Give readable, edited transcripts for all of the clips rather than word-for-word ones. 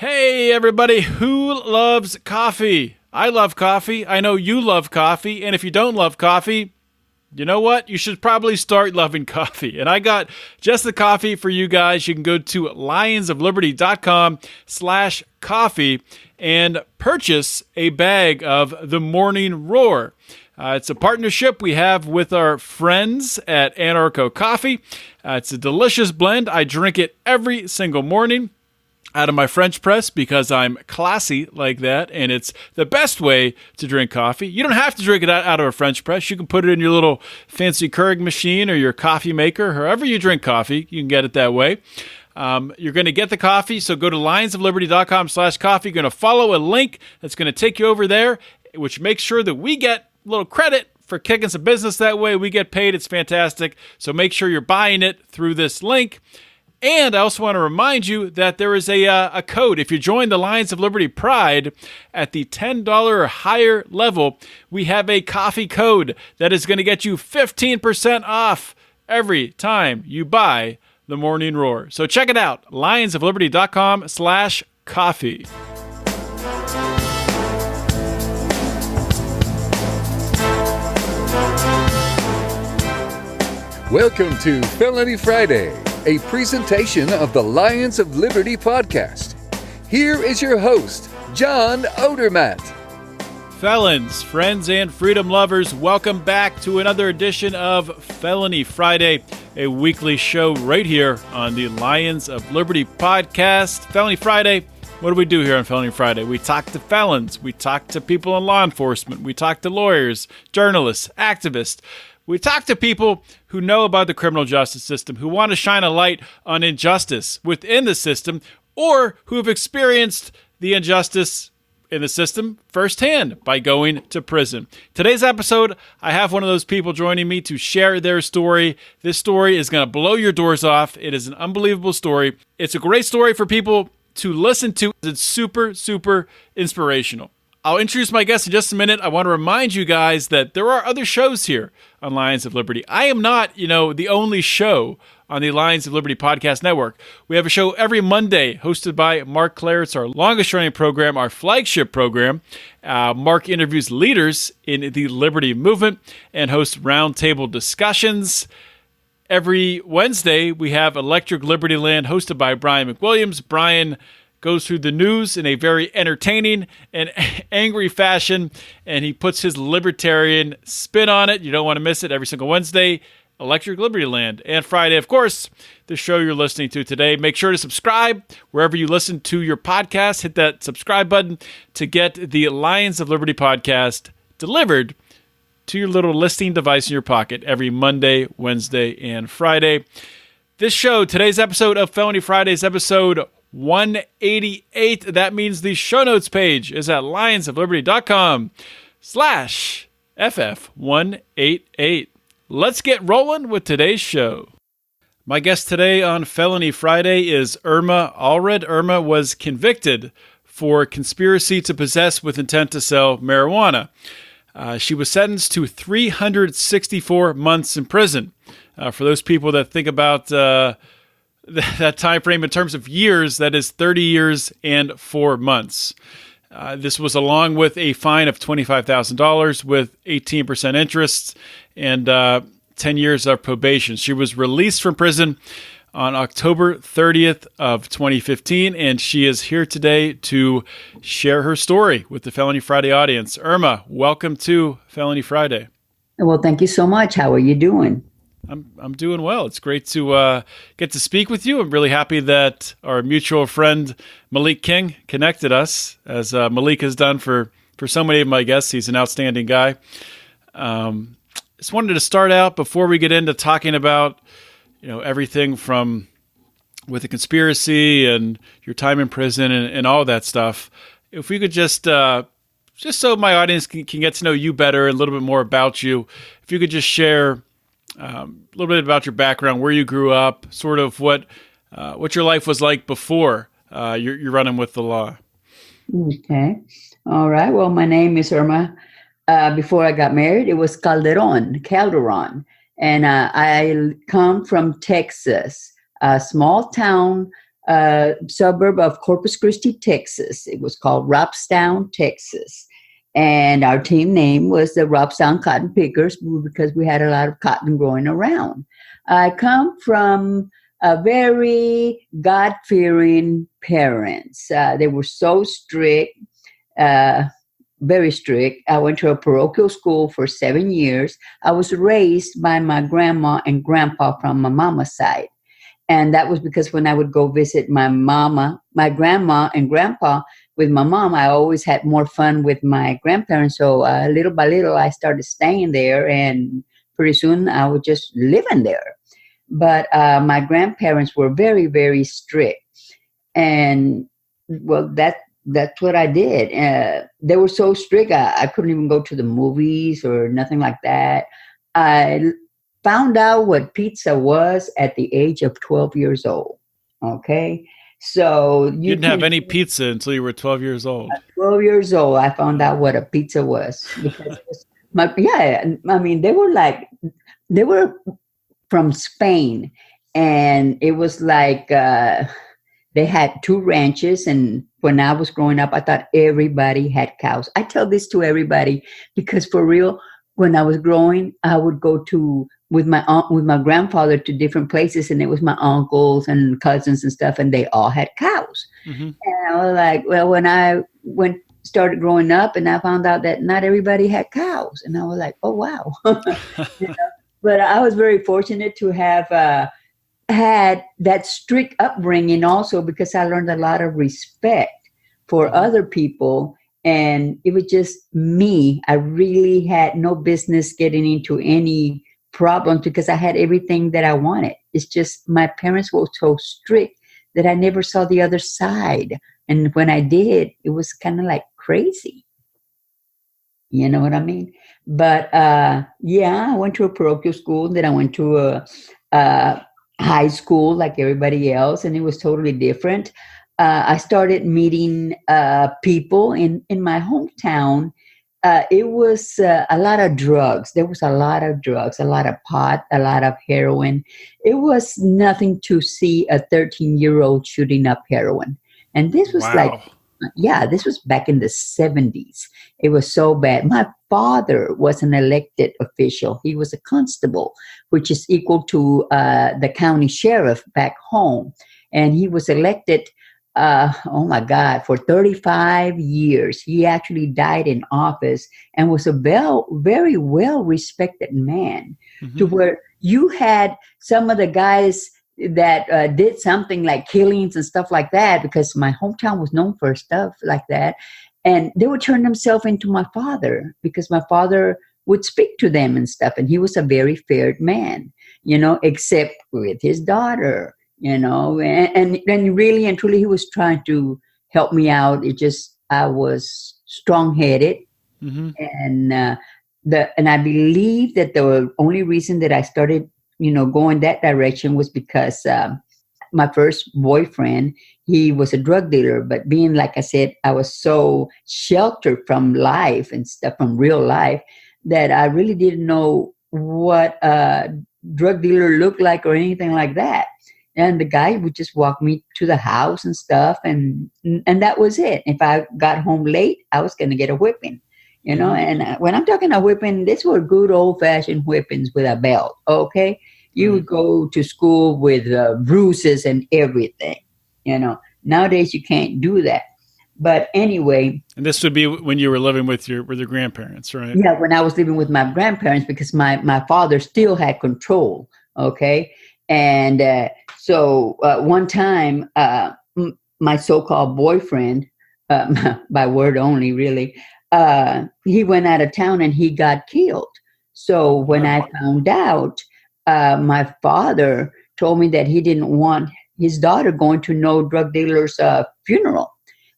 Hey, everybody who loves coffee. I love coffee. I know you love coffee. And if you don't love coffee, you know what? You should probably start loving coffee. And I got just the coffee for you guys. You can go to lionsofliberty.com/coffee and purchase a bag of the Morning Roar. It's a partnership we have with our friends at Anarcho Coffee. It's a delicious blend. I drink it every single morning out of my French press because I'm classy like that, and it's the best way to drink coffee. You don't have to drink it out of a French press. You can put it in your little fancy Keurig machine or your coffee maker. However you drink coffee, you can get it that way. You're going to get the coffee, so go to lionsofliberty.com/coffee. You're going to follow a link that's going to take you over there, which makes sure that we get a little credit for kicking some business that way. We get paid. It's fantastic. So make sure you're buying it through this link. And I also want to remind you that there is a code. If you join the Lions of Liberty Pride at the $10 or higher level, we have a coffee code that is going to get you 15% off every time you buy the Morning Roar. So check it out, lionsofliberty.com/coffee. Welcome to Felony Friday, a presentation of the Lions of Liberty podcast. Here is your host, John Odermatt. Felons, friends, and freedom lovers, welcome back to another edition of Felony Friday, a weekly show right here on the Lions of Liberty podcast. Felony Friday, what do we do here on Felony Friday? We talk to felons, we talk to people in law enforcement, we talk to lawyers, journalists, activists. We talk to people who know about the criminal justice system, who want to shine a light on injustice within the system, or who have experienced the injustice in the system firsthand by going to prison. Today's episode, I have one of those people joining me to share their story. This story is going to blow your doors off. It is an unbelievable story. It's a great story for people to listen to. It's super, super inspirational. I'll introduce my guest in just a minute. I want to remind you guys that there are other shows here on Lions of Liberty. I am not, the only show on the Lions of Liberty podcast network. We have a show every Monday hosted by Mark Clare. It's our longest running program, our flagship program. Mark interviews leaders in the Liberty movement and hosts roundtable discussions. Every Wednesday, we have Electric Liberty Land hosted by Brian McWilliams. Brian goes through the news in a very entertaining and angry fashion, and he puts his libertarian spin on it. You don't want to miss it every single Wednesday, Electric Liberty Land. And Friday, of course, the show you're listening to today. Make sure to subscribe wherever you listen to your podcast. Hit that subscribe button to get the Lions of Liberty podcast delivered to your little listening device in your pocket every Monday, Wednesday, and Friday. This show, today's episode of Felony Fridays, episode 188. That means the show notes page is at lionsofliberty.com/FF188. Let's get rolling with today's show. My guest today on Felony Friday is Irma Alred. Irma was convicted for conspiracy to possess with intent to sell marijuana. She was sentenced to 364 months in prison. For those people that think about that time frame in terms of years, that is 30 years and 4 months. This was along with a fine of $25,000 with 18% interest and 10 years of probation. She was released from prison on October 30th of 2015, and she is here today to share her story with the Felony Friday audience. Irma, welcome to Felony Friday. Well, thank you so much. How are you doing? I'm doing well. It's great to get to speak with you. I'm really happy that our mutual friend Malik King connected us, as Malik has done for so many of my guests. He's an outstanding guy. Just wanted to start out before we get into talking about everything from with the conspiracy and your time in prison and all that stuff. If we could just so my audience can get to know you better, a little bit more about you. If you could just share a little bit about your background, where you grew up, sort of what your life was like before you're running with the law. Okay. All right. Well, my name is Irma. Before I got married, it was Calderon. And I come from Texas, a small town suburb of Corpus Christi, Texas. It was called Robstown, Texas. And our team name was the Robstown Cotton Pickers because we had a lot of cotton growing around. I come from a very God-fearing parents. They were so strict, very strict. I went to a parochial school for 7 years. I was raised by my grandma and grandpa from my mama's side. And that was because when I would go visit my grandma and grandpa with my mom, I always had more fun with my grandparents. So little by little, I started staying there. And pretty soon I was just living there. But my grandparents were very, very strict. And, well, that's what I did. They were so strict, I couldn't even go to the movies or nothing like that. I found out what pizza was at the age of 12 years old. Okay. So you didn't have any pizza until you were 12 years old. At 12 years old, I found out what a pizza was. Because they were from Spain, and it was like they had 2 ranches. And when I was growing up, I thought everybody had cows. I tell this to everybody because for real, when I was growing, I would go with my grandfather to different places, and it was my uncles and cousins and stuff, and they all had cows. Mm-hmm. And I was like, well, when I started growing up, and I found out that not everybody had cows, and I was like, oh wow. But I was very fortunate to have had that strict upbringing also, because I learned a lot of respect for other people. And it was just me. I really had no business getting into any problems because I had everything that I wanted. It's just my parents were so strict that I never saw the other side. And when I did, it was kind of like crazy. You know what I mean? But I went to a parochial school. Then I went to a high school like everybody else, and it was totally different. I started meeting people in my hometown. It was a lot of drugs. There was a lot of drugs, a lot of pot, a lot of heroin. It was nothing to see a 13-year-old shooting up heroin. And this was this was back in the 70s. It was so bad. My father was an elected official. He was a constable, which is equal to the county sheriff back home. And he was elected for 35 years. He actually died in office and was a very well-respected man, to where you had some of the guys that did something like killings and stuff like that, because my hometown was known for stuff like that. And they would turn themselves into my father because my father would speak to them and stuff. And he was a very fair man, except with his daughter. And really and truly, he was trying to help me out. I was strong-headed, and I believe that the only reason that I started, going that direction was because my first boyfriend, he was a drug dealer. But being, like I said, I was so sheltered from life and stuff, from real life, that I really didn't know what a drug dealer looked like or anything like that. And the guy would just walk me to the house and stuff. And that was it. If I got home late, I was going to get a whipping, And when I'm talking a whipping, these were good old fashioned whippings with a belt. Okay. You would go to school with bruises and everything, Nowadays you can't do that. But anyway. And this would be when you were living with your grandparents, right? Yeah. When I was living with my grandparents, because my father still had control. Okay. And so one time, my so-called boyfriend, by word only, really, he went out of town and he got killed. So when I found out, my father told me that he didn't want his daughter going to no drug dealer's funeral.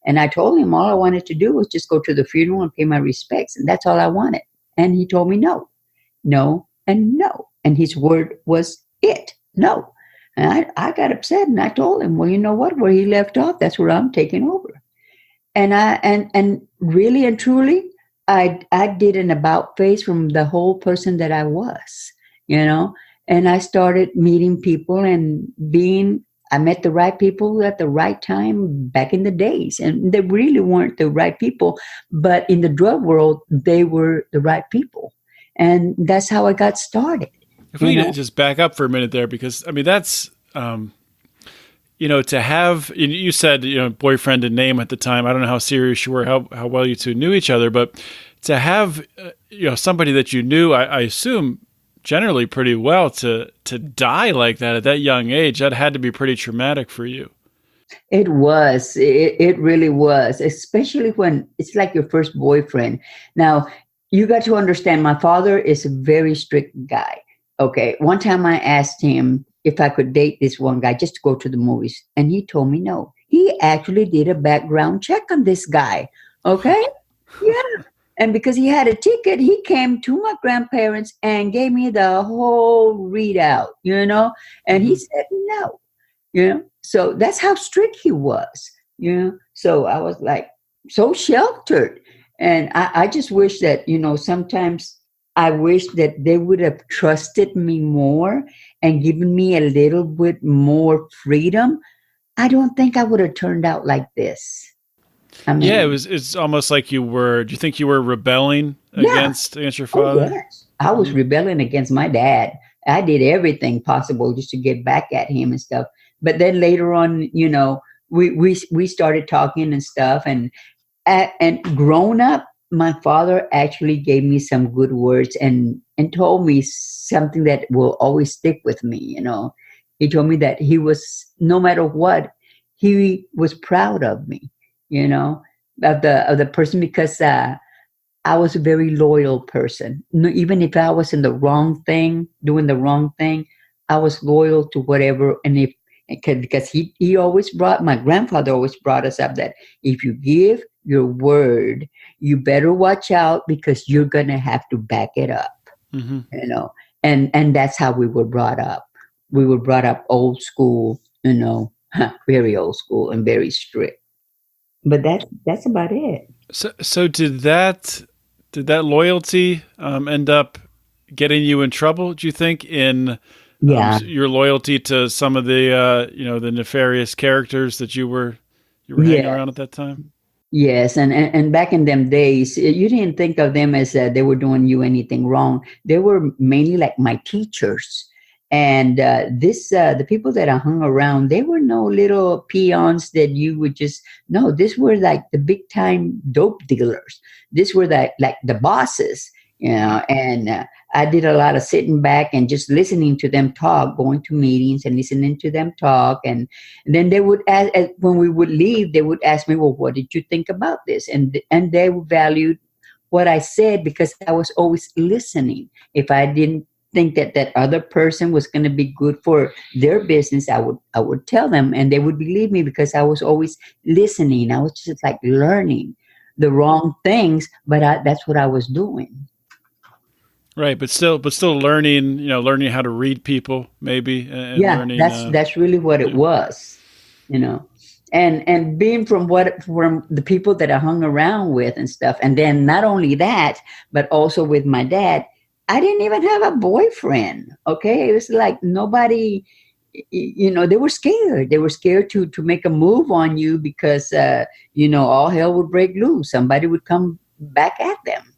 And I told him all I wanted to do was just go to the funeral and pay my respects. And that's all I wanted. And he told me no, and no. And his word was it. No. And I got upset and I told him, well, you know what? Where he left off, that's where I'm taking over. And really and truly, I did an about face from the whole person that I was, And I started meeting people and being I met the right people at the right time back in the days, and they really weren't the right people, but in the drug world, they were the right people. And that's how I got started. If we just back up for a minute there, because I mean, that's, to have, you said, boyfriend and name at the time. I don't know how serious you were, how well you two knew each other, but to have, somebody that you knew, I assume generally pretty well, to die like that at that young age, that had to be pretty traumatic for you. It was. It really was, especially when it's like your first boyfriend. Now, you got to understand, my father is a very strict guy. Okay. One time I asked him if I could date this one guy just to go to the movies, and he told me no. He actually did a background check on this guy. Okay. Yeah. And because he had a ticket, he came to my grandparents and gave me the whole readout, and he said no, So that's how strict he was, So I was like so sheltered. And I just wish that, sometimes I wish that they would have trusted me more and given me a little bit more freedom. I don't think I would have turned out like this. I mean, yeah, it's almost like do you think you were rebelling against your father? Oh, yes. I was rebelling against my dad. I did everything possible just to get back at him and stuff. But then later on, we started talking and stuff, and grown up, my father actually gave me some good words and told me something that will always stick with me. He told me that he was, no matter what, he was proud of me, of the person, because I was a very loyal person. Even if I was in the wrong thing, doing the wrong thing, I was loyal to whatever. And because he always my grandfather always brought us up that if you give your word, you better watch out, because you're going to have to back it up, and that's how we were brought up. We were brought up old school, very old school and very strict. But that's about it. So did that loyalty end up getting you in trouble, do you think, in your loyalty to some of the the nefarious characters that you were hanging around at that time? Yes, and back in them days, you didn't think of them as they were doing you anything wrong. They were mainly like my teachers. And the people that I hung around, they were no little peons that you would just, no, these were like the big time dope dealers. These were like the bosses, and I did a lot of sitting back and just listening to them talk, going to meetings and listening to them talk. And then they would ask, when we would leave, they would ask me, well, what did you think about this? And they valued what I said, because I was always listening. If I didn't think that other person was going to be good for their business, I would tell them, and they would believe me, because I was always listening. I was just like learning the wrong things, but that's what I was doing. Right, but still learning, learning how to read people, maybe. And learning, that's really what it was, and being from the people that I hung around with and stuff, and then not only that, but also with my dad. I didn't even have a boyfriend. Okay. It was like nobody, they were scared. They were scared to make a move on you, because, all hell would break loose. Somebody would come back at them.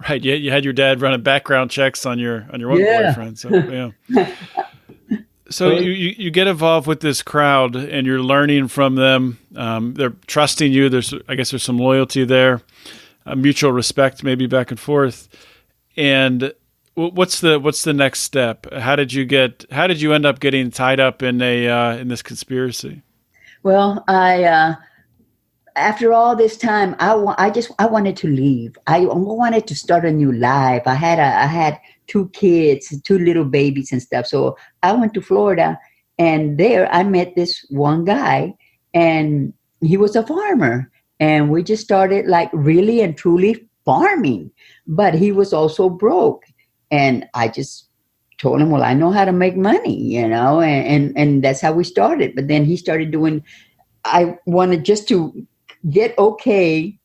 Right. Yeah. You had your dad running background checks on your one boyfriend. So, yeah. So you get involved with this crowd and you're learning from them. They're trusting you. I guess there's some loyalty there, mutual respect, maybe back and forth. And what's the next step? How did you end up getting tied up in in this conspiracy? Well, after all this time, I wanted to leave. I wanted to start a new life. I had 2 kids, 2 little babies and stuff. So I went to Florida, and there I met this one guy, and he was a farmer, and we just started like really and truly farming, but he was also broke. And I just told him, well, I know how to make money, and that's how we started. But then he started I wanted just to get okay,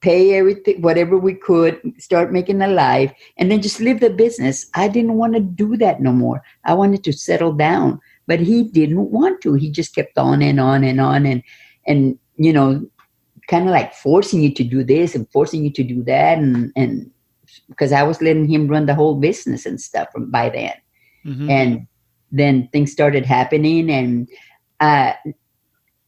pay everything, whatever we could, start making a life, and then just live the business. I didn't want to do that no more. I wanted to settle down, but he didn't want to. He just kept on and on and on, and kind of like forcing you to do this and forcing you to do that, and because I was letting him run the whole business and stuff by then. Mm-hmm. And then things started happening, and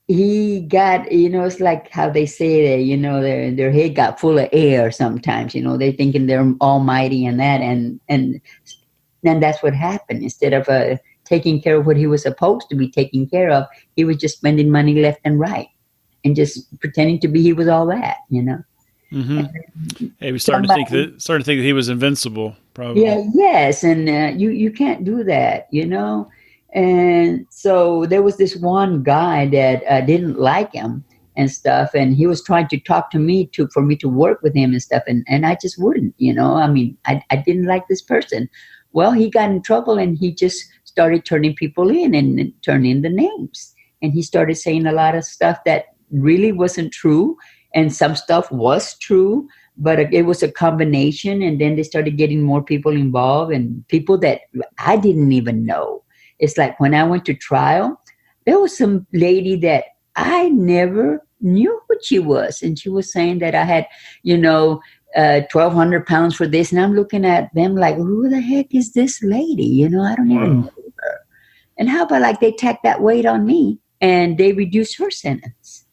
he got, it's like how they say that, their head got full of air sometimes, they're thinking they're almighty and that, and then that's what happened. Instead of taking care of what he was supposed to be taking care of, he was just spending money left and right and just pretending to be he was all that, Mm-hmm. He was starting to think that he was invincible, probably. Yeah, yes, and you can't do that, And so there was this one guy that didn't like him and stuff, and he was trying to talk to me for me to work with him and stuff, and I just wouldn't, I didn't like this person. Well, he got in trouble, and he just started turning people in and turning the names, and he started saying a lot of stuff that really wasn't true. And some stuff was true, but it was a combination. And then they started getting more people involved, and people that I didn't even know. It's like when I went to trial, there was some lady that I never knew what she was. And she was saying that I had, 1,200 pounds for this. And I'm looking at them like, who the heck is this lady? I don't even know her. And how about like they tacked that weight on me and they reduced her sentence?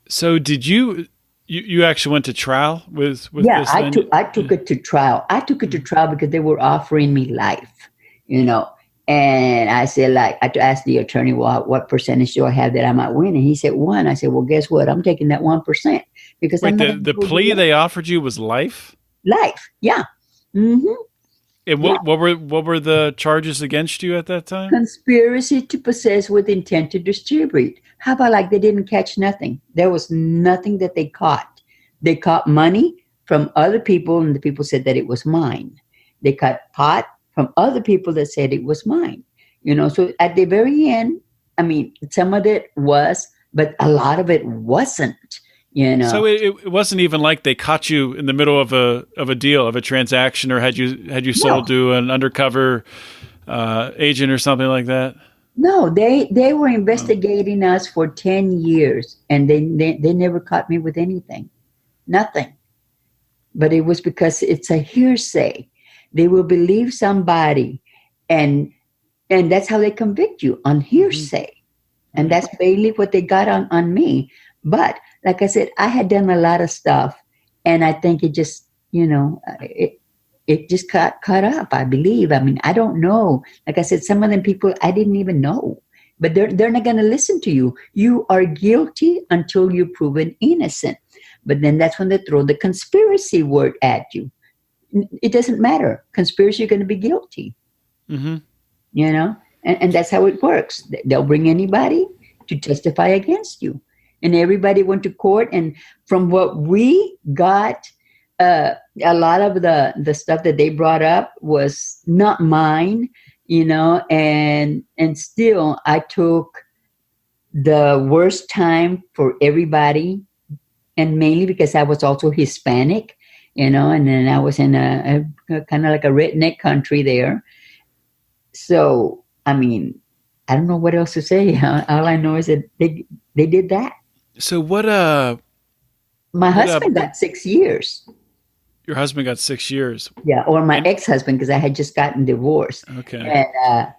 So did you actually went to trial with yeah, this? I took it to trial. I took it to trial because they were offering me life, and I said, I asked the attorney, well, what percentage do I have that I might win? And he said 1. I said, well, guess what? I'm taking that 1% because wait, the plea they offered you was life? Life, yeah. Mm-hmm. And what were the charges against you at that time? Conspiracy to possess with intent to distribute. How about they didn't catch nothing? There was nothing that they caught. They caught money from other people, and the people said that it was mine. They caught pot from other people that said it was mine. So at the very end, some of it was, but a lot of it wasn't. So it wasn't even like they caught you in the middle of a deal, of a transaction, or had you sold to an undercover agent or something like that? No, they were investigating us for 10 years, and they never caught me with anything, nothing. But it was because it's a hearsay. They will believe somebody, and that's how they convict you, on hearsay. Mm-hmm. And that's mainly what they got on me. But like I said, I had done a lot of stuff, and I think it just, it just got cut up, I believe. I don't know. Like I said, some of them people I didn't even know, but they're not going to listen to you. You are guilty until you're proven innocent. But then that's when they throw the conspiracy word at you. It doesn't matter. Conspiracy, you're going to be guilty. Mm-hmm. And that's how it works. They'll bring anybody to testify against you. And everybody went to court. And from what we got, a lot of the stuff that they brought up was not mine, and still I took the worst time for everybody, and mainly because I was also Hispanic, and then I was in a kind of like a redneck country there. So, I don't know what else to say. All I know is that they did that. So what, my husband got 6 years. Your husband got 6 years. Yeah, or my ex-husband, because I had just gotten divorced. Okay.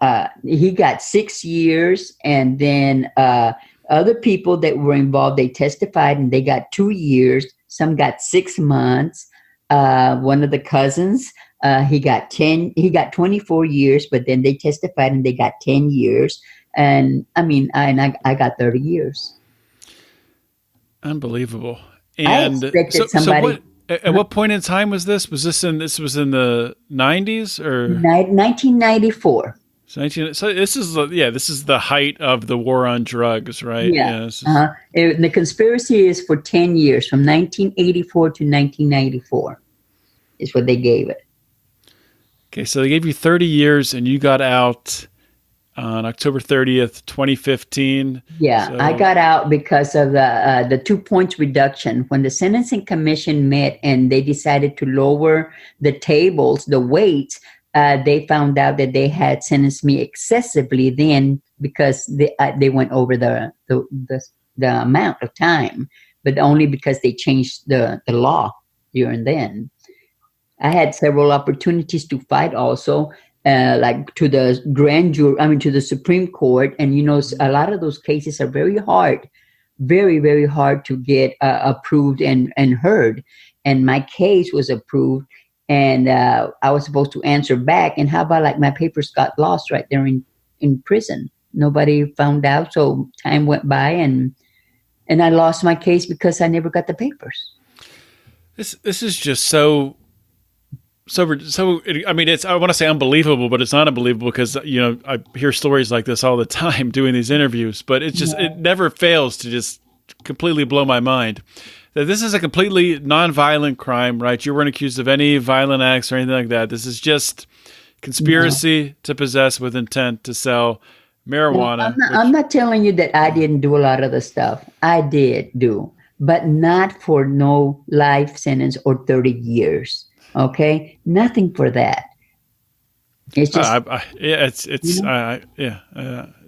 And he got 6 years, and then other people that were involved, they testified, and they got 2 years. Some got 6 months. One of the cousins, he got 24 years, but then they testified, and they got 10 years. And I got 30 years. Unbelievable. And I expected somebody. At what point in time was this? Was this in the 90s or 1994? So this is the height of the war on drugs, right? Yeah. The conspiracy is for 10 years, from 1984 to 1994, is what they gave it. Okay, so they gave you 30 years, and you got out on October 30th, 2015. Yeah, So, I got out because of the 2 points reduction. When the sentencing commission met and they decided to lower the tables, the weights, they found out that they had sentenced me excessively then because they went over the amount of time, but only because they changed the law during then. I had several opportunities to fight also, like to the grand jury, to the Supreme Court. And, a lot of those cases are very hard, very, very hard to get approved and heard. And my case was approved, and I was supposed to answer back. And how about like my papers got lost right there in prison? Nobody found out. So time went by, and I lost my case because I never got the papers. This is just so. I mean, I want to say unbelievable, but it's not unbelievable because, I hear stories like this all the time doing these interviews, but it's just, It never fails to just completely blow my mind that this is a completely nonviolent crime, right? You weren't accused of any violent acts or anything like that. This is just conspiracy to possess with intent to sell marijuana. I'm not telling you that I didn't do a lot of the stuff. I did do, but not for no life sentence or 30 years. Okay, nothing for that. It's just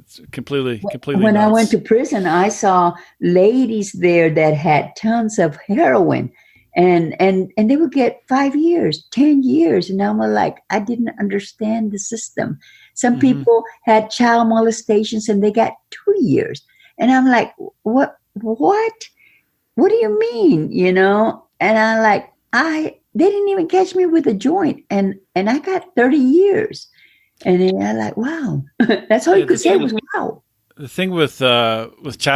it's completely. When nuts. I went to prison, I saw ladies there that had tons of heroin, and they would get 5 years, 10 years, and I'm like, I didn't understand the system. Some people had child molestations and they got 2 years, and I'm like, what do you mean? And I'm like, they didn't even catch me with a joint, and I got 30 years. And then I'm like, wow. That's all you could say was wow. The thing with child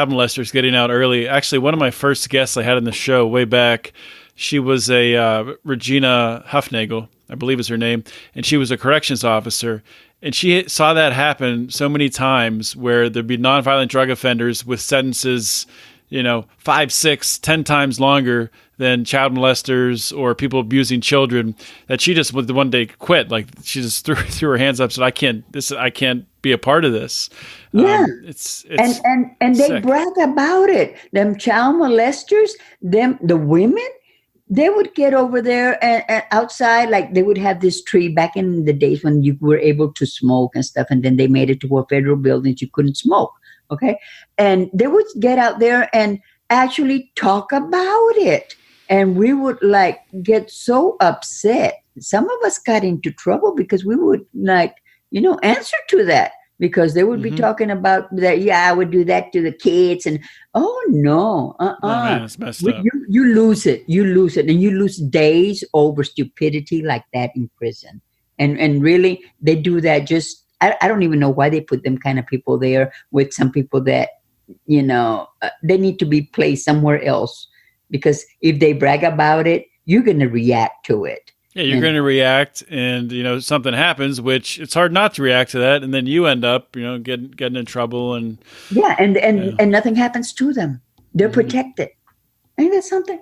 molesters getting out early, actually, one of my first guests I had in the show way back, she was a Regina Huffnagel, I believe is her name, and she was a corrections officer. And she saw that happen so many times where there'd be nonviolent drug offenders with sentences 5, 6, 10 times longer than child molesters or people abusing children, that she just would one day quit. Like she just threw her hands up, said, I can't be a part of this. Yeah. It's and they brag about it. Them child molesters, the women, they would get over there and outside, like they would have this tree back in the days when you were able to smoke and stuff. And then they made it to a federal building you couldn't smoke. Okay. And they would get out there and actually talk about it. And we would like get so upset. Some of us got into trouble because we would answer to that, because they would be talking about that. Yeah, I would do that to the kids. And oh no, Oh, man, it's messed up. You lose it. And you lose days over stupidity like that in prison. And really they do that just, I don't even know why they put them kind of people there with some people that, they need to be placed somewhere else, because if they brag about it, you're going to react to it. Yeah, you're going to react, and something happens, which it's hard not to react to that, and then you end up, getting in trouble, and and nothing happens to them. They're protected. Ain't that something?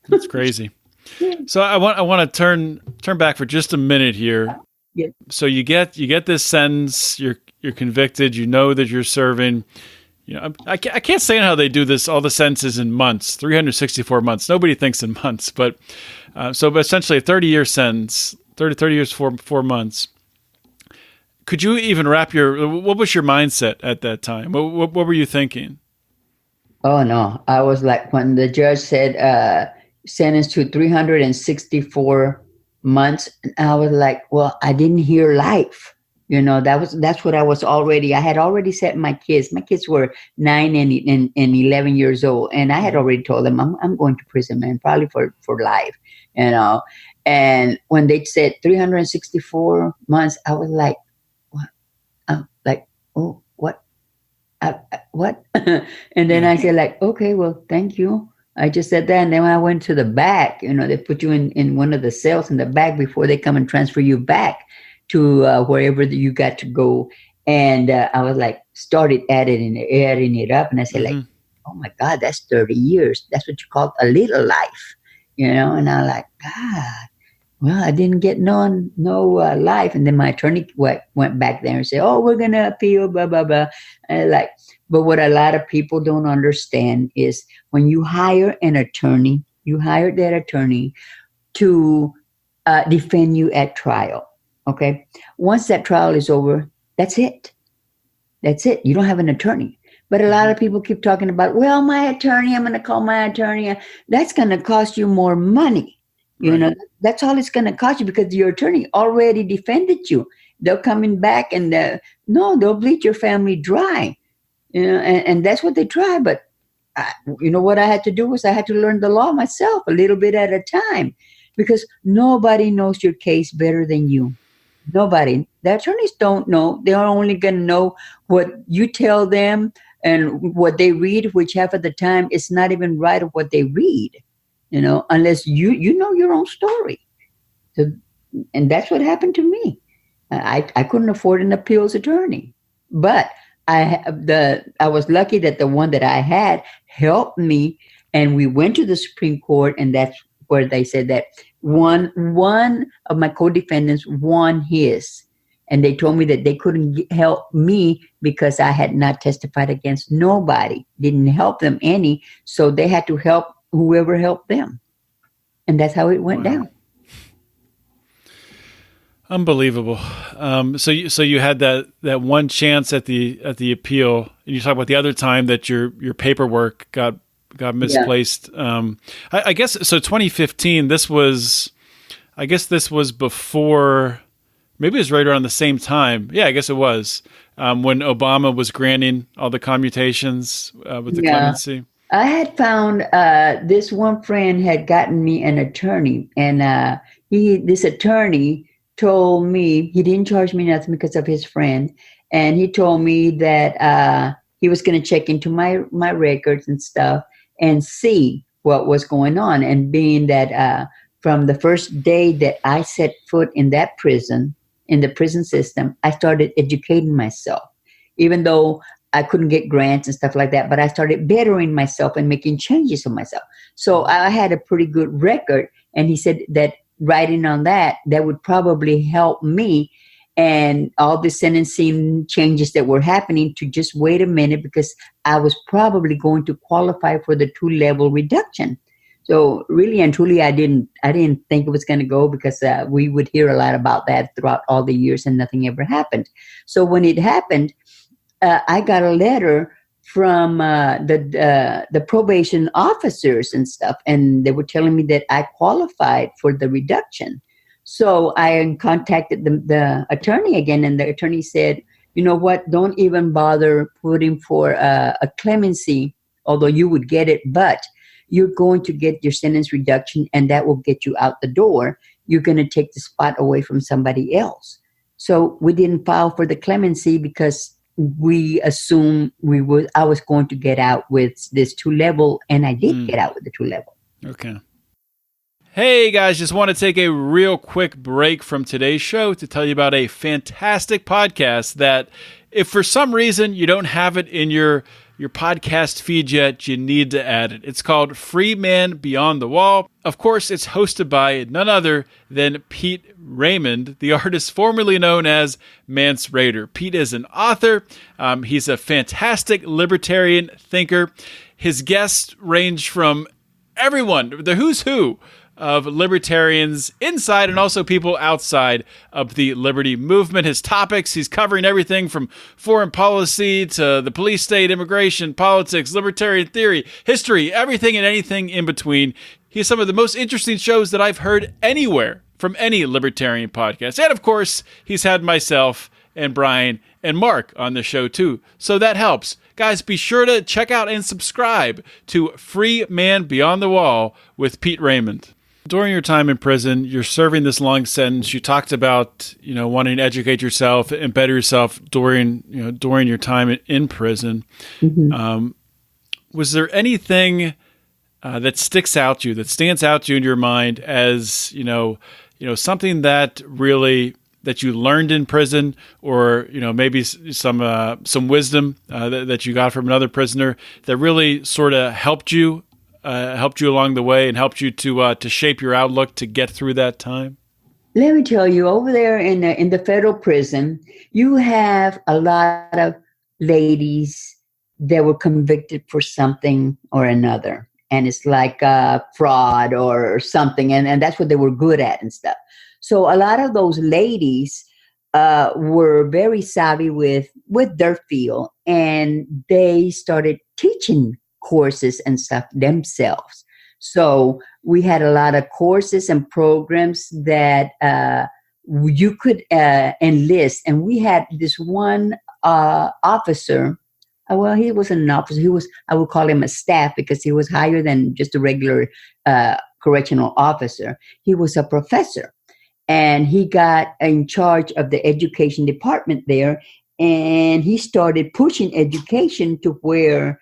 That's crazy. Yeah. So I want to turn back for just a minute here. Yeah. So you get this sentence, you're convicted, that you're serving. I can't say how they do this, all the sentences in months, 364 months. Nobody thinks in months, but essentially a 30-year sentence, 30 years, 4 months. Could you even what was your mindset at that time? What were you thinking? Oh, no. I was like, when the judge said sentenced to 364 months, I was like, well, I didn't hear life. That's what I had already set my kids. My kids were 9 and 11 years old. And I had already told them, I'm going to prison, man, probably for life, And when they said 364 months, I was like, what? I'm like, oh, what? What? And then I said like, okay, well, thank you. I just said that. And then when I went to the back, they put you in one of the cells in the back before they come and transfer you back to wherever you got to go. And I was like, started adding it up. And I said like, oh my God, that's 30 years. That's what you call a little life, And I'm like, God, Well, I didn't get no life. And then my attorney went back there and said, oh, we're going to appeal, blah, blah, blah. And but what a lot of people don't understand is when you hire an attorney, you hire that attorney to defend you at trial. Okay. Once that trial is over, that's it. That's it. You don't have an attorney. But a lot of people keep talking about, well, my attorney, I'm going to call my attorney. That's going to cost you more money. You know, that's all it's going to cost you because your attorney already defended you. They're coming back and they'll bleed your family dry. You know, and that's what they try. But you know what I had to do was I had to learn the law myself a little bit at a time because nobody knows your case better than you. Nobody. The attorneys don't know. They're only going to know what you tell them and what they read, which half of the time is not even right of what they read. You know, unless you know your own story. So, and that's what happened to me. I couldn't afford an appeals attorney, but I was lucky that the one that I had helped me, and we went to the Supreme Court, and that's where they said that one of my co-defendants won his, and they told me that they couldn't help me because I had not testified against nobody, didn't help them any, so they had to help whoever helped them. And that's how it went down. Unbelievable. So you had that one chance at the appeal. And you talk about the other time that your paperwork got misplaced. Yeah. I guess so. 2015. This was before. Maybe it was right around the same time. Yeah, I guess it was when Obama was granting all the commutations with the clemency. I had found this one friend had gotten me an attorney, and this attorney told me he didn't charge me nothing because of his friend, and he told me that he was going to check into my records and stuff and see what was going on. And being that from the first day that I set foot in that prison, in the prison system, I started educating myself, even though I couldn't get grants and stuff like that, but I started bettering myself and making changes for myself. So I had a pretty good record. And he said that writing on that would probably help me and all the sentencing changes that were happening to just wait a minute because I was probably going to qualify for the 2-level reduction. So really and truly, I didn't think it was going to go because we would hear a lot about that throughout all the years and nothing ever happened. So when it happened, I got a letter from the probation officers and stuff, and they were telling me that I qualified for the reduction. So I contacted the attorney again, and the attorney said, you know what, don't even bother putting for a clemency, although you would get it, but you're going to get your sentence reduction, and that will get you out the door. You're going to take the spot away from somebody else. So we didn't file for the clemency because we assumed I was going to get out with this 2-level, and I did get out with the 2-level. Okay. Hey guys, just want to take a real quick break from today's show to tell you about a fantastic podcast that if for some reason you don't have it in your podcast feed yet, you need to add it. It's called Free Man Beyond the Wall. Of course, it's hosted by none other than Pete Raymond, the artist formerly known as Mance Rayder. Pete is an author. He's a fantastic libertarian thinker. His guests range from everyone, the who's who of libertarians inside and also people outside of the liberty movement. His topics, he's covering everything from foreign policy to the police state, immigration, politics, libertarian theory, history, everything and anything in between. He has some of the most interesting shows that I've heard anywhere from any libertarian podcast. And of course, he's had myself and Brian and Mark on the show too. So that helps. Guys, be sure to check out and subscribe to Free Man Beyond the Wall with Pete Raymond. During your time in prison, you're serving this long sentence. You talked about, wanting to educate yourself and better yourself during your time in prison. Mm-hmm. Was there anything that stands out to you in your mind as, something that really that you learned in prison, or maybe some wisdom that you got from another prisoner that really sort of helped you along the way and helped you to shape your outlook to get through that time? Let me tell you, over there in the federal prison, you have a lot of ladies that were convicted for something or another, and it's like fraud or something, and that's what they were good at and stuff. So a lot of those ladies were very savvy with their field, and they started teaching courses and stuff themselves. So we had a lot of courses and programs that you could enlist. And we had this one officer. Well, he wasn't an officer. He was, I would call him a staff because he was higher than just a regular correctional officer. He was a professor. And he got in charge of the education department there. And he started pushing education to where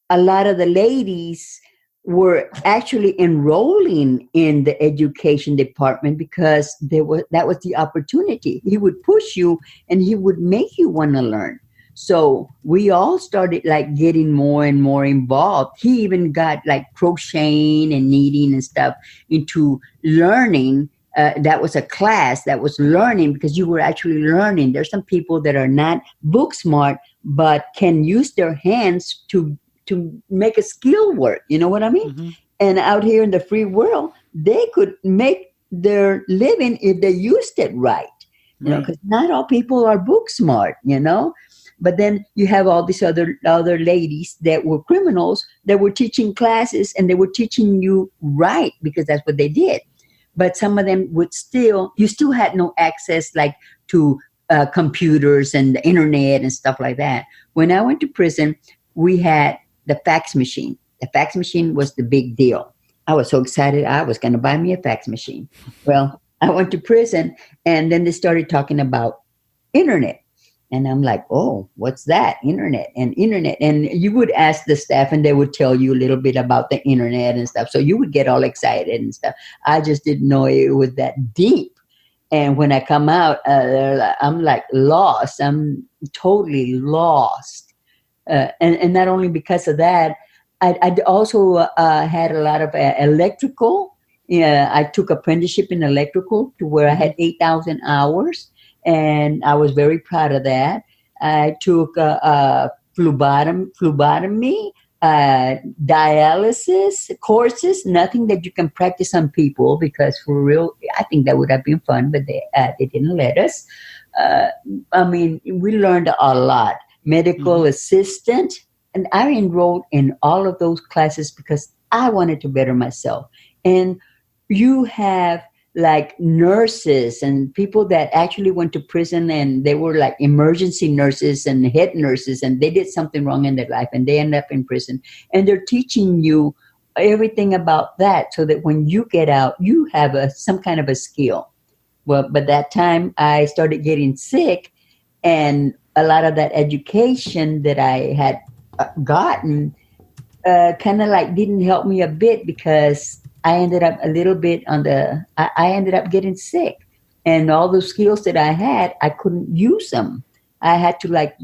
a lot of the ladies were actually enrolling in the education department because that was the opportunity. He would push you and he would make you want to learn. So we all started like getting more and more involved. He even got like crocheting and knitting and stuff into learning. That was a class that was learning because you were actually learning. There's some people that are not book smart, but can use their hands to make a skill work. You know what I mean? Mm-hmm. And out here in the free world, they could make their living if they used it right. You know, because not all people are book smart, you know. But then you have all these other ladies that were criminals that were teaching classes and they were teaching you right because that's what they did. But some of them you still had no access like to computers and the internet and stuff like that. When I went to prison, we had the fax machine. The fax machine was the big deal. I was so excited I was going to buy me a fax machine. Well, I went to prison and then they started talking about internet. And I'm like, oh, what's that? Internet. And you would ask the staff and they would tell you a little bit about the internet and stuff. So you would get all excited and stuff. I just didn't know it was that deep. And when I come out, I'm like lost. I'm totally lost. And not only because of that, I also had a lot of electrical. Yeah, I took apprenticeship in electrical to where I had 8,000 hours. And I was very proud of that. I took phlebotomy, dialysis courses, nothing that you can practice on people because for real, I think that would have been fun, but they didn't let us. I mean, we learned a lot. Medical assistant, and I enrolled in all of those classes because I wanted to better myself. And you have like nurses and people that actually went to prison and they were like emergency nurses and head nurses and they did something wrong in their life and they end up in prison and they're teaching you everything about that so that when you get out, you have some kind of a skill. Well, but that time I started getting sick and a lot of that education that I had gotten kind of like didn't help me a bit because I ended up I ended up getting sick and all those skills that I had, I couldn't use them. I had to like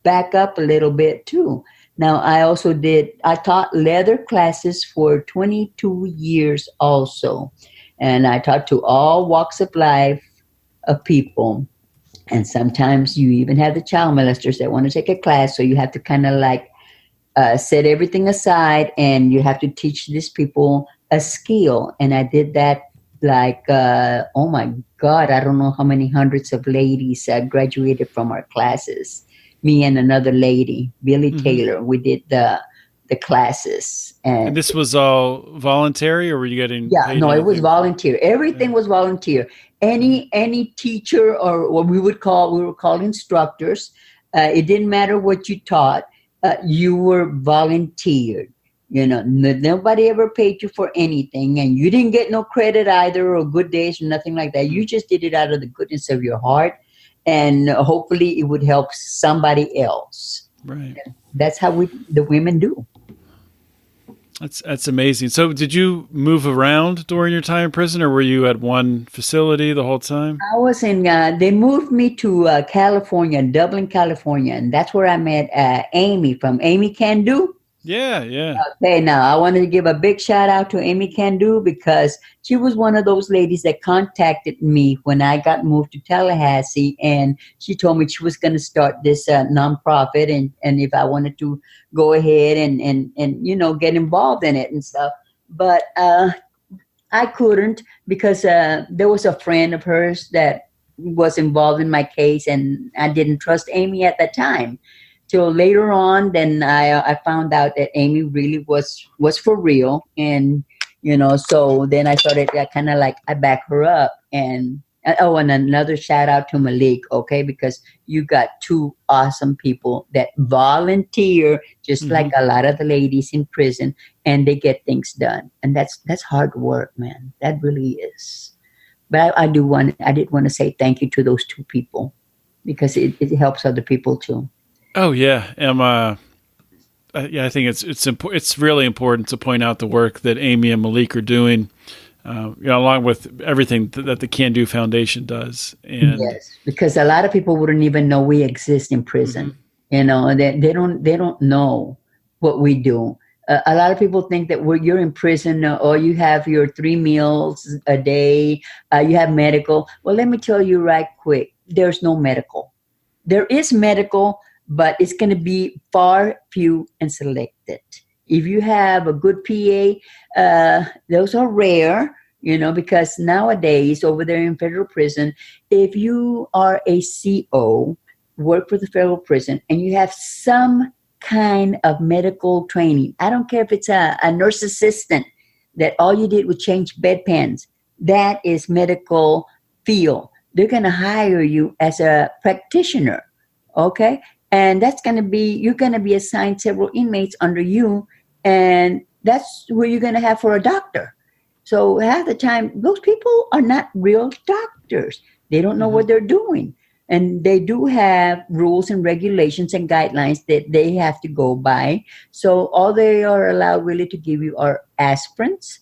back up a little bit too. Now I taught leather classes for 22 years also. And I taught to all walks of life of people. And sometimes you even have the child molesters that want to take a class. So you have to kind of like set everything aside and you have to teach these people a skill. And I did that like, oh my God, I don't know how many hundreds of ladies graduated from our classes. Me and another lady, Billy Taylor, we did the classes. And this was all voluntary or were you getting paid? No, it was volunteer. Everything was volunteer. Any teacher or what we were called instructors. It didn't matter what you taught. You were volunteered. You know, nobody ever paid you for anything and you didn't get no credit either or good days or nothing like that. You just did it out of the goodness of your heart and hopefully it would help somebody else. Right. That's how the women do. That's amazing. So did you move around during your time in prison or were you at one facility the whole time? I was they moved me to California, Dublin, California. And that's where I met Amy from Amy Can Do. Yeah, yeah. Okay, now I wanted to give a big shout out to Amy Candu because she was one of those ladies that contacted me when I got moved to Tallahassee, and she told me she was going to start this nonprofit, and if I wanted to go ahead and get involved in it and stuff. But I couldn't because there was a friend of hers that was involved in my case, and I didn't trust Amy at the time. Till later on, then I found out that Amy really was for real, and so then I started kind of like I back her up, and oh, and another shout out to Malik, okay, because you got two awesome people that volunteer, just like a lot of the ladies in prison, and they get things done, and that's hard work, man. That really is. But I did want to say thank you to those two people because it helps other people too. Oh yeah, yeah, I think it's really important to point out the work that Amy and Malik are doing, along with everything that the Can Do Foundation does. And yes, because a lot of people wouldn't even know we exist in prison. They don't know what we do. A lot of people think that you're in prison or you have your 3 meals a day, you have medical. Well, let me tell you right quick, there's no medical. There is medical, but it's going to be far, few, and selected. If you have a good PA, those are rare, because nowadays over there in federal prison, if you are a CO, work for the federal prison, and you have some kind of medical training, I don't care if it's a nurse assistant that all you did was change bedpans, that is medical field. They're going to hire you as a practitioner, okay? And you're going to be assigned several inmates under you, and that's where you're going to have for a doctor. So half the time, those people are not real doctors. They don't know what they're doing. And they do have rules and regulations and guidelines that they have to go by. So all they are allowed really to give you are aspirins,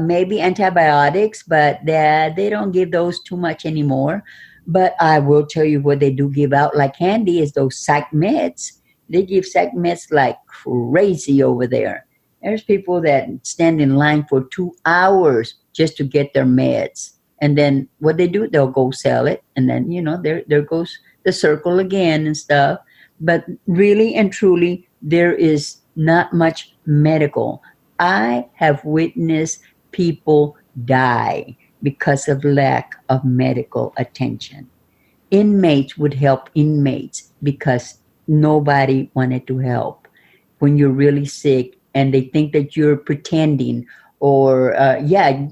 maybe antibiotics, but they don't give those too much anymore. But I will tell you what they do give out like candy is those psych meds. They give psych meds like crazy over there. There's people that stand in line for 2 hours just to get their meds. And then what they do, they'll go sell it. And then, there goes the circle again and stuff. But really and truly, there is not much medical. I have witnessed people die because of lack of medical attention. Inmates would help inmates because nobody wanted to help. When you're really sick and they think that you're pretending or,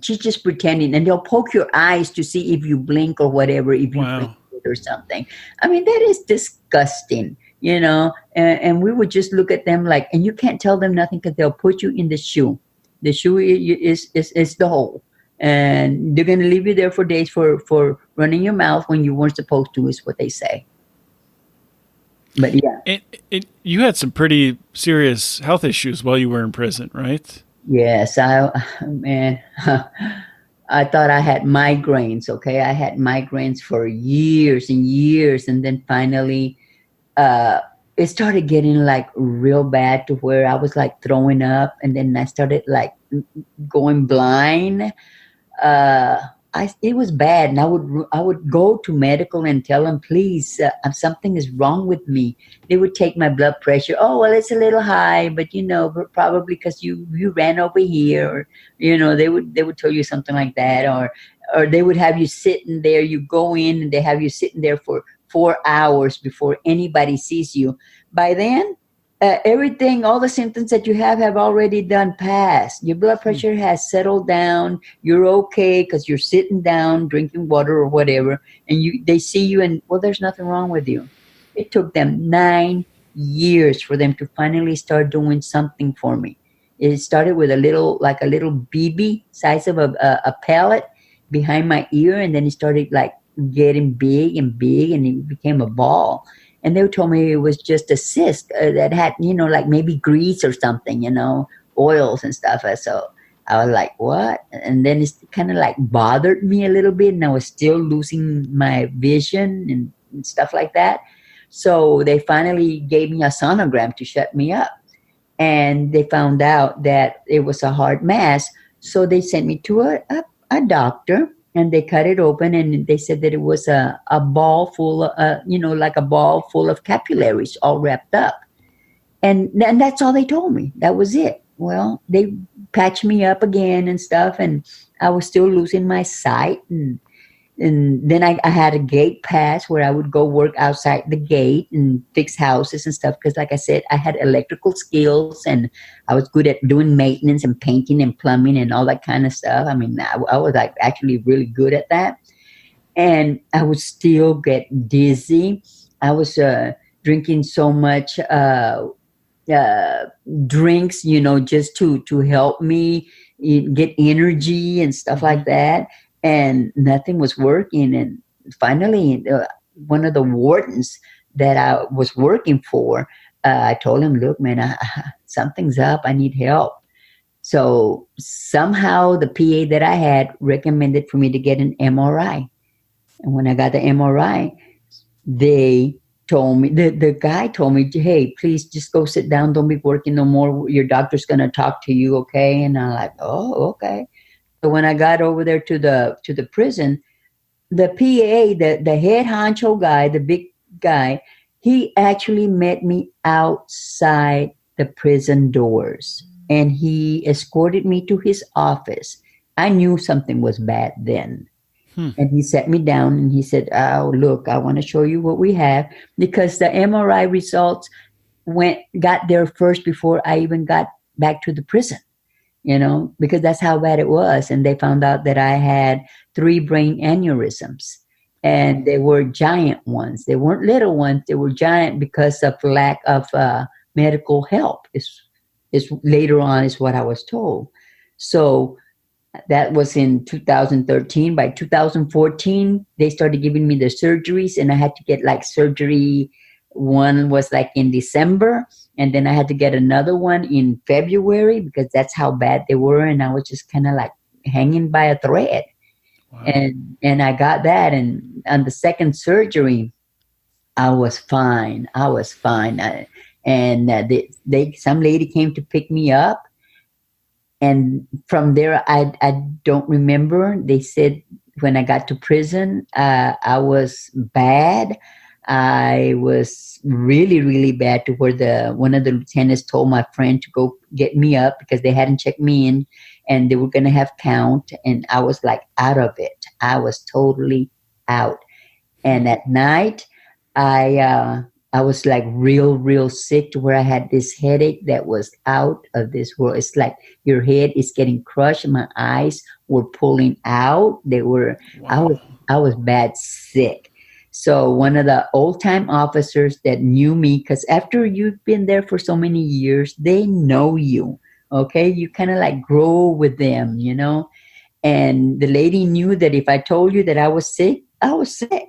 she's just pretending, and they'll poke your eyes to see if you blink or whatever, if you blink or something. I mean, that is disgusting, and we would just look at them like, and you can't tell them nothing because they'll put you in the shoe. The shoe is the hole. And they're going to leave you there for days for running your mouth when you weren't supposed to, is what they say. But yeah. You had some pretty serious health issues while you were in prison, right? Yes, I thought I had migraines, okay? I had migraines for years and years. And then finally, it started getting like real bad to where I was like throwing up. And then I started like going blind. It was bad, and I would go to medical and tell them, please, something is wrong with me. They would take my blood pressure. Oh, well, it's a little high, but probably because you ran over here, or they would tell you something like that, or they would have you sitting there. You go in and they have you sitting there for 4 hours before anybody sees you. By then, everything, all the symptoms that you have already done passed. Your blood pressure has settled down. You're okay because you're sitting down, drinking water or whatever, and they see you and, well, there's nothing wrong with you. It took them 9 years for them to finally start doing something for me. It started with a little BB size of a pellet behind my ear, and then it started like getting big, and it became a ball. And they told me it was just a cyst that had, like maybe grease or something, oils and stuff. So I was like, what? And then it kind of like bothered me a little bit, and I was still losing my vision and stuff like that. So they finally gave me a sonogram to shut me up. and they found out that it was a hard mass. So they sent me to a doctor, and they cut it open, and they said that it was a ball full of, like a ball full of capillaries all wrapped up. And that's all they told me. That was it. Well, they patched me up again and stuff, and I was still losing my sight. And then I had a gate pass where I would go work outside the gate and fix houses and stuff. Because like I said, I had electrical skills, and I was good at doing maintenance and painting and plumbing and all that kind of stuff. I mean, I was like actually really good at that. And I would still get dizzy. I was drinking so much drinks, just to help me get energy and stuff like that. And nothing was working. And finally, one of the wardens that I was working for, I told him, look, man, something's up. I need help. So somehow the PA that I had recommended for me to get an MRI. And when I got the MRI, they told me, the guy told me, hey, please just go sit down. Don't be working no more. Your doctor's going to talk to you. Okay. And I'm like, oh, okay. So when I got over there to the prison, the PA, the head honcho guy, the big guy, he actually met me outside the prison doors, and he escorted me to his office. I knew something was bad then. And he sat me down and he said, oh, look, I want to show you what we have, because the MRI results got there first before I even got back to the prison, because that's how bad it was. And they found out that I had 3 brain aneurysms, and they were giant ones. They weren't little ones. They were giant because of lack of medical help. Is later on is what I was told. So that was in 2013. By 2014, they started giving me the surgeries, and I had to get like surgery. One was like in December, and then I had to get another one in February, because that's how bad they were. And I was just kind of like hanging by a thread. Wow. And I got that. And on the second surgery, I was fine. Some lady came to pick me up. And from there, I don't remember. They said when I got to prison, I was bad. I was really, really bad, to where one of the lieutenants told my friend to go get me up because they hadn't checked me in, and they were going to have count. And I was like out of it. I was totally out. And at night, I was like real sick, to where I had this headache that was out of this world. It's like your head is getting crushed. My eyes were pulling out. Wow. I was bad sick. So one of the old time officers that knew me, because after you've been there for so many years, they know you. Okay. You kind of like grow with them, and the lady knew that if I told you that I was sick, I was sick.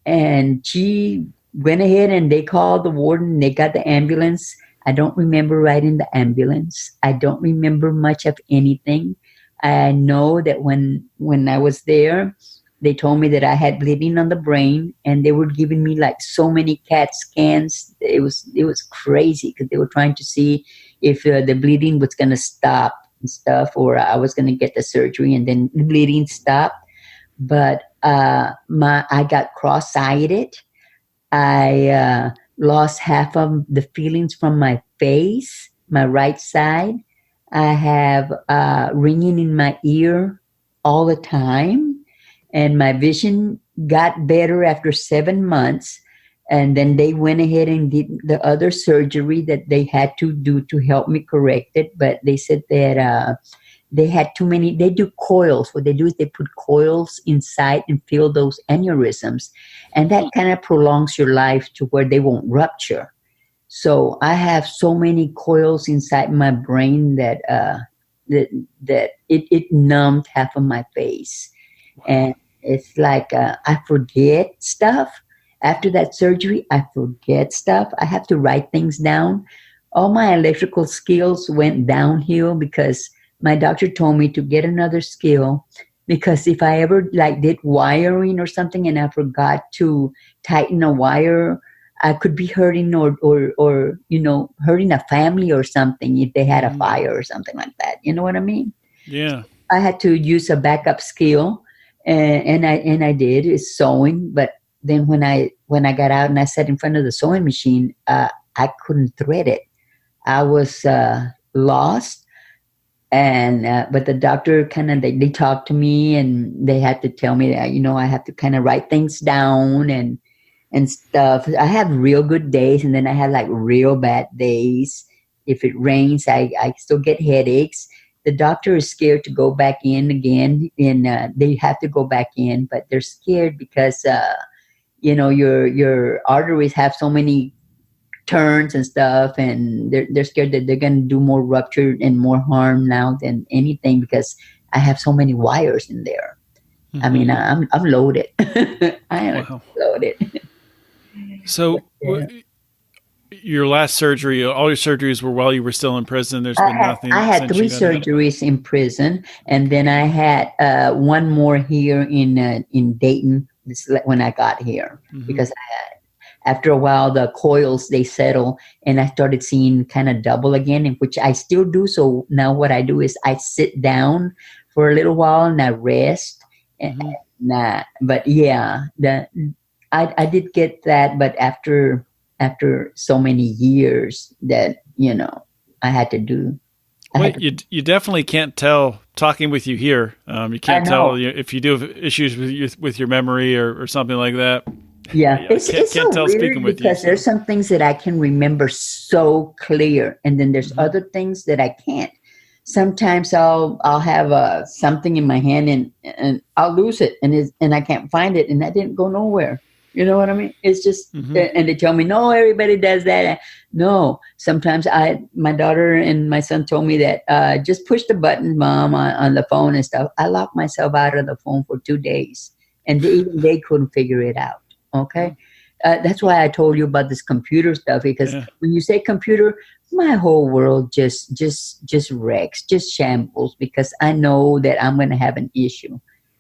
And she went ahead and they called the warden. They got the ambulance. I don't remember riding the ambulance. I don't remember much of anything. I know that when I was there, they told me that I had bleeding on the brain, and they were giving me like so many CAT scans. It was crazy, because they were trying to see if the bleeding was going to stop and stuff, or I was going to get the surgery and then the bleeding stopped. But I got cross-eyed. I lost half of the feelings from my face, my right side. I have ringing in my ear all the time. And my vision got better after 7 months. And then they went ahead and did the other surgery that they had to do to help me correct it. But they said that they had too many. They do coils. What they do is they put coils inside and fill those aneurysms. And that kind of prolongs your life to where they won't rupture. So I have so many coils inside my brain that it numbed half of my face. Wow. And it's like I forget stuff. After that surgery, I forget stuff. I have to write things down. All my electrical skills went downhill, because my doctor told me to get another skill, because if I ever like did wiring or something and I forgot to tighten a wire, I could be hurting or hurting a family or something if they had a fire or something like that. You know what I mean? Yeah. I had to use a backup skill, and I did is sewing. But then when I got out and I sat in front of the sewing machine, I couldn't thread it. I was lost, and but the doctor kind of they talked to me and they had to tell me that I have to kind of write things down and stuff. I have real good days, and then I have like real bad days. If it rains, I still get headaches. The doctor is scared to go back in again, and they have to go back in, but they're scared because your arteries have so many turns and stuff, and they're scared that they're going to do more rupture and more harm now than anything because I have so many wires in there. I mean, I'm loaded. I am loaded. So your last surgery, all your surgeries were while you were still in prison. There's been nothing. I had 3 surgeries in prison, and then I had one more here in Dayton. This is when I got here because after a while the coils they settle, and I started seeing kind of double again, and which I still do. So now what I do is I sit down for a little while and I rest. But yeah, I did get that, but after so many years that I had to do. You definitely can't tell talking with you here. You can't tell if you do have issues with your memory or something like that. Yeah, it's can't so tell speaking weird with you. Because there's some things that I can remember so clear, and then there's other things that I can't. Sometimes I'll have something in my hand and I'll lose it and I can't find it, and that didn't go nowhere. You know what I mean? It's just, and they tell me, no, everybody does that. No, sometimes my daughter and my son told me that just push the button, Mom, on the phone and stuff. I locked myself out of the phone for 2 days, and even they couldn't figure it out. Okay. That's why I told you about this computer stuff, because when you say computer, my whole world just wrecks, just shambles, because I know that I'm going to have an issue.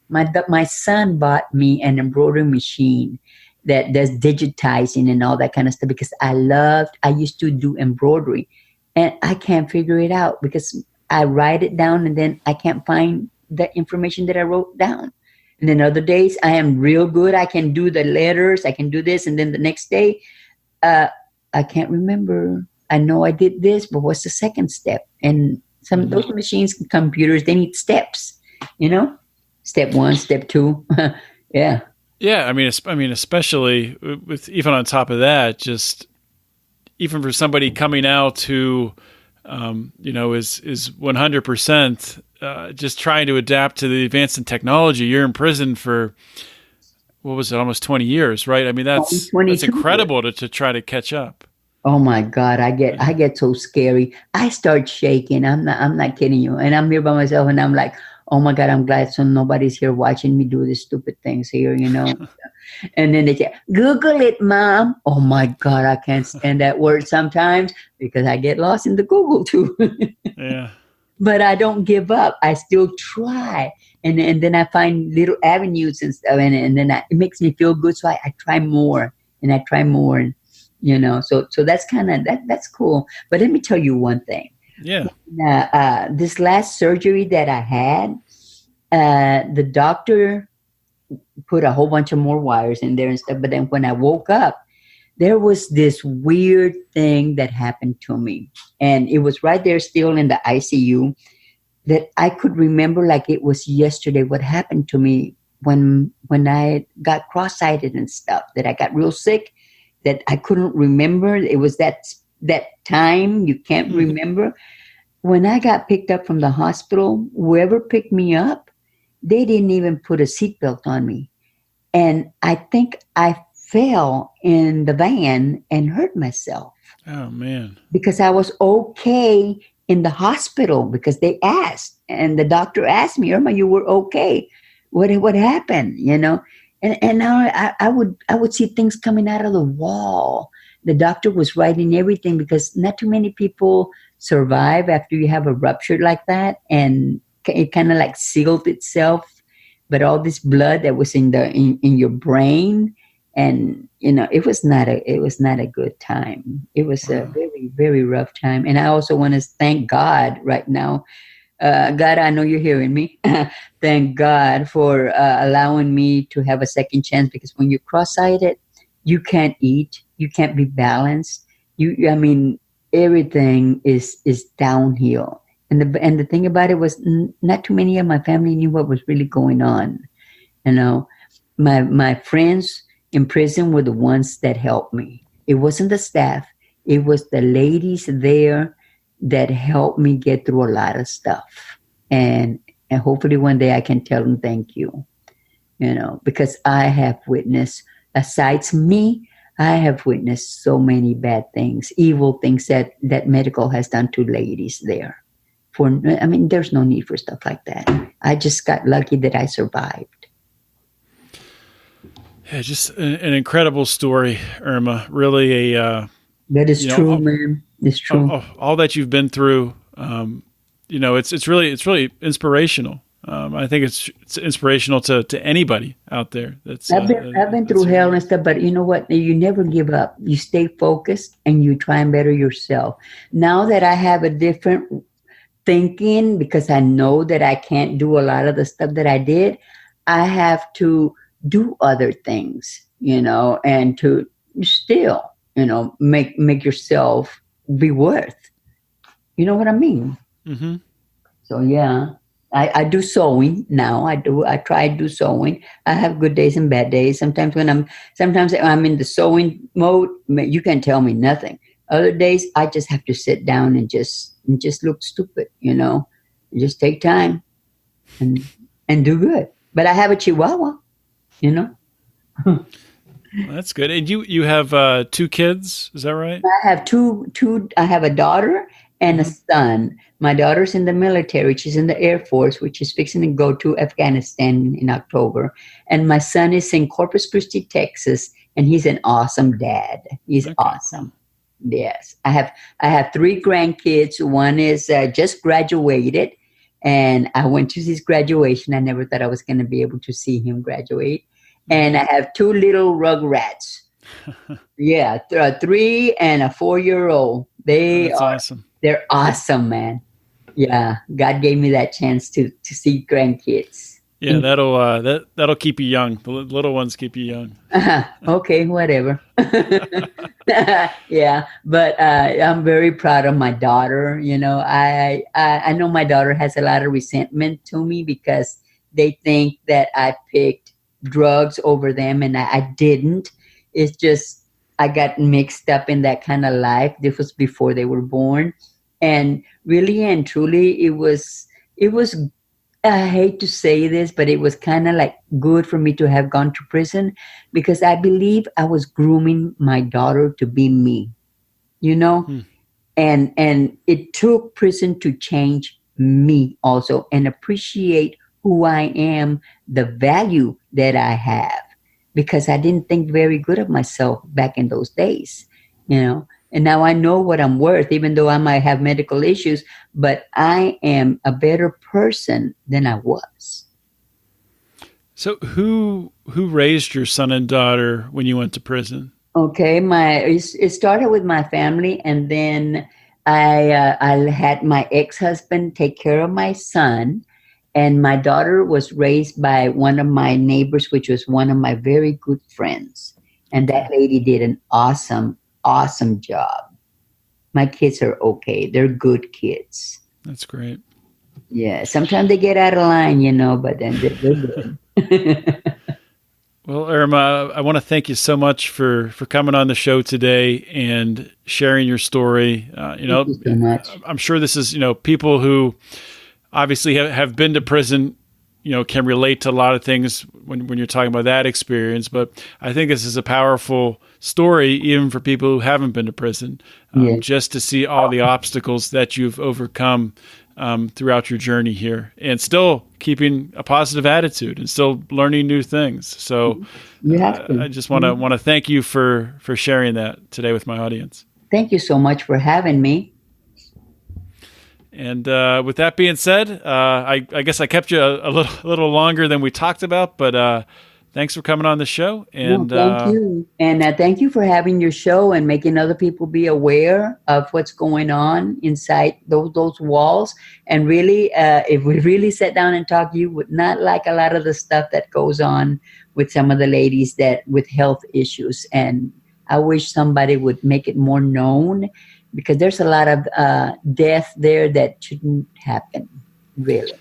My son bought me an embroidery machine that does digitizing and all that kind of stuff, because I used to do embroidery, and I can't figure it out because I write it down and then I can't find the information that I wrote down. And then other days I am real good. I can do the letters. I can do this. And then the next day, I can't remember. I know I did this, but what's the second step? And some of those machines, computers, they need steps, step 1, step 2. Yeah. Yeah. I mean, especially with even on top of that, just even for somebody coming out who, is 100%, just trying to adapt to the advance in technology. You're in prison for, what was it, almost 20 years, right? I mean, that's incredible to try to catch up. Oh my God, I get so scary. I start shaking. I'm not kidding you. And I'm here by myself, and I'm like, oh my God, I'm glad nobody's here watching me do these stupid things here, And then they say, Google it, Mom. Oh my God, I can't stand that word sometimes because I get lost in the Google too. Yeah. But I don't give up. I still try. And then I find little avenues and stuff. And then it makes me feel good. So I try more and I try more. And, so that's kind of, that's cool. But let me tell you one thing. Yeah. This last surgery that I had, the doctor put a whole bunch of more wires in there and stuff. But then when I woke up, there was this weird thing that happened to me. And it was right there still in the ICU that I could remember like it was yesterday what happened to me when I got cross-eyed and stuff, that I got real sick, that I couldn't remember. It was that time you can't remember. When I got picked up from the hospital, whoever picked me up, they didn't even put a seatbelt on me. And I think I fell in the van and hurt myself. Oh, man. Because I was okay in the hospital because they asked. And the doctor asked me, Irma, you were okay. What happened? And now I would see things coming out of the wall. The doctor was writing everything because not too many people survive after you have a rupture like that. And it kind of like sealed itself. But all this blood that was in your brain, And it was not a good time. It was a very, very rough time. And I also want to thank God right now. God, I know you're hearing me. Thank God for allowing me to have a second chance, because when you're cross-sighted, you can't eat, you can't be balanced. I mean, everything is downhill. And the thing about it was, not too many of my family knew what was really going on. You know, my friends in prison were the ones that helped me. It wasn't the staff. It was the ladies there that helped me get through a lot of stuff. And hopefully one day I can tell them thank you, because I have witnessed, besides me, I have witnessed so many bad things, evil things that medical has done to ladies there. There's no need for stuff like that. I just got lucky that I survived. Yeah, just an incredible story, Irma. Really that is true, man. It's true. All that you've been through, it's really inspirational. I think it's inspirational to anybody out there. I've been through hell and stuff, but you know what? You never give up. You stay focused and you try and better yourself. Now that I have a different thinking, because I know that I can't do a lot of the stuff that I did, I have to do other things, and to still, make yourself be worth. You know what I mean? Mm-hmm. So yeah, I do sewing now. I try to do sewing. I have good days and bad days. Sometimes I'm in the sewing mode, you can't tell me nothing. Other days I just have to sit down and just look stupid, just take time and do good. But I have a Chihuahua, Well, that's good. And you have 2 kids, is that right? I have two. I have a daughter and a son. My daughter's in the military. She's in the Air Force, which is fixing to go to Afghanistan in October. And my son is in Corpus Christi, Texas, and he's an awesome dad. He's awesome. Yes. I have 3 grandkids. One is just graduated, and I went to his graduation. I never thought I was going to be able to see him graduate. And I have 2 little rugrats. Yeah, 3 and a 4-year-old. Awesome. They're awesome, man. Yeah, God gave me that chance to see grandkids. Yeah, that'll keep you young. The little ones keep you young. Okay, whatever. Yeah, but I'm very proud of my daughter. I know my daughter has a lot of resentment to me because they think that I picked drugs over them, and I didn't. It's just I got mixed up in that kind of life. This was before they were born, and really and truly, it was. I hate to say this, but it was kind of like good for me to have gone to prison, because I believe I was grooming my daughter to be me, and it took prison to change me also and appreciate who I am, the value that I have, because I didn't think very good of myself back in those days, And now I know what I'm worth, even though I might have medical issues, but I am a better person than I was. So who raised your son and daughter when you went to prison? Okay, it started with my family, and then I had my ex-husband take care of my son, and my daughter was raised by one of my neighbors, which was one of my very good friends. And that lady did an awesome job. My kids are okay. They're good kids. That's great. Yeah. Sometimes they get out of line, but then they're good. Well, Irma, I want to thank you so much for coming on the show today and sharing your story. Thank you so much. I'm sure this is, people who obviously have been to prison, can relate to a lot of things when you're talking about that experience. But I think this is a powerful story, even for people who haven't been to prison, just to see all the obstacles that you've overcome throughout your journey here, and still keeping a positive attitude and still learning new things. So I just want to thank you for sharing that today with my audience. Thank you so much for having me. And with that being said, I guess I kept you a little longer than we talked about, but thanks for coming on the show. And thank you. And thank you for having your show and making other people be aware of what's going on inside those walls. And really, if we really sat down and talked, you would not like a lot of the stuff that goes on with some of the ladies that with health issues. And I wish somebody would make it more known, because there's a lot of death there that shouldn't happen, really.